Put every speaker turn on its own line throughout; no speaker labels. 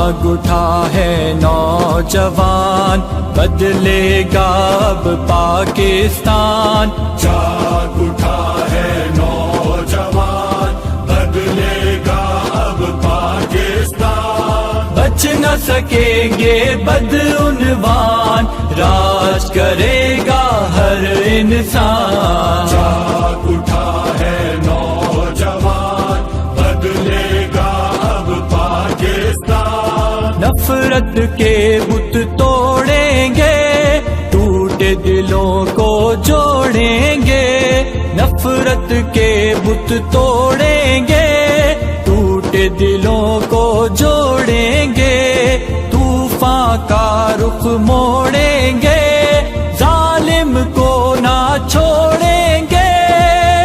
جاگ اٹھا ہے نوجوان، بدلے گا اب پاکستان۔
جاگ اٹھا ہے نوجوان، بدلے گا اب پاکستان۔
بچ نہ سکیں گے بدعنوان، راج کرے گا ہر انسان۔
جاگ اٹھا ہے نوجوان، بدلے گا اب پاکستان۔
نفرت کے بت توڑیں گے، ٹوٹے دلوں کو جوڑیں گے۔ نفرت کے بت توڑیں گے، ٹوٹے دلوں کو جوڑیں گے۔ طوفان کا رخ موڑیں گے، ظالم کو نہ چھوڑیں گے۔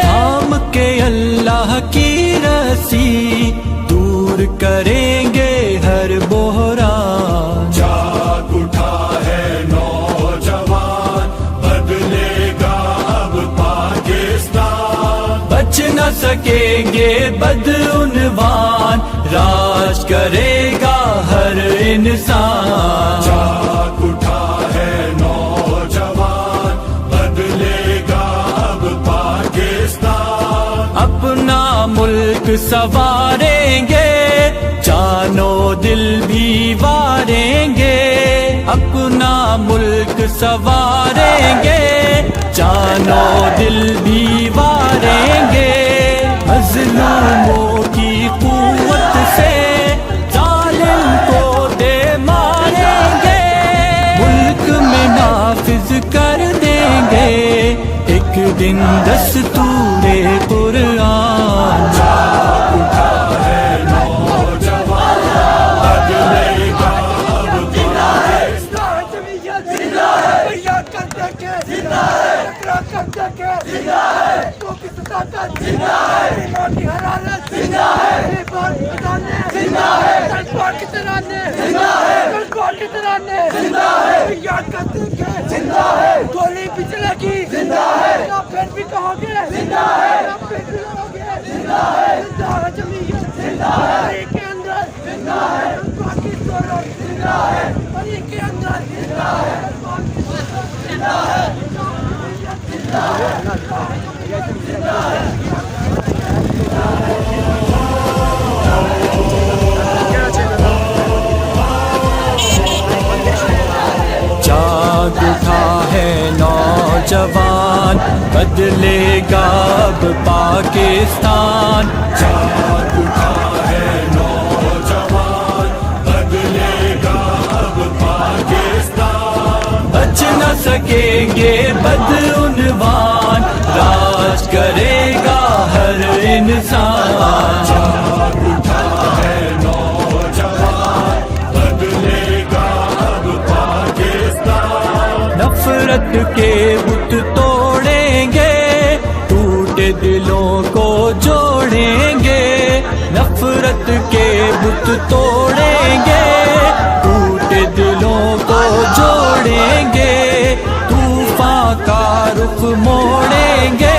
تھام کے اللہ کی رسی، دور کریں گے ہر بحران۔
جاگ اٹھا ہے نوجوان، بدلے گا اب پاکستان۔
بچ نہ سکیں گے بدعنوان، راج کرے گا ہر انسان۔
جاگ اٹھا ہے نوجوان، بدلے گا اب پاکستان۔
اپنا ملک سنواریں گے، جان و دل بھی واریں گے۔ اپنا ملک سنواریں گے، جان و دل بھی واریں گے۔ مظلوموں کی قوت سے ظالم کو دے ماریں گے۔ ملک میں نافذ کر دیں گے ایک دن دستور قرآن۔
جاگ اٹھا ہے نوجوان، بدلے گا اب
گولی بھی چلے گی، پھر بھی کہو گے زندہ ہے جمہوریت، کے اندر زندہ ہے پاکستان، زندہ ہے کے اندر زندہ ہے
جاگ اٹھا ہے نوجوان، بدلے گا اب پاکستان۔
جاگ اٹھا ہے نوجوان، بدلے گا اب پاکستان۔
بچ نہ سکیں گے بدعنوان، راج کرے گا ہر انسان۔
جاگ اٹھا ہے نوجوان، بدلے گا اب پاکستان۔
نفرت کے بت توڑیں گے، ٹوٹے دلوں کو جوڑیں گے۔ نفرت کے بت توڑیں گے، ٹوٹے دلوں کو جوڑیں گے۔ طوفان کا رخ موڑیں گے،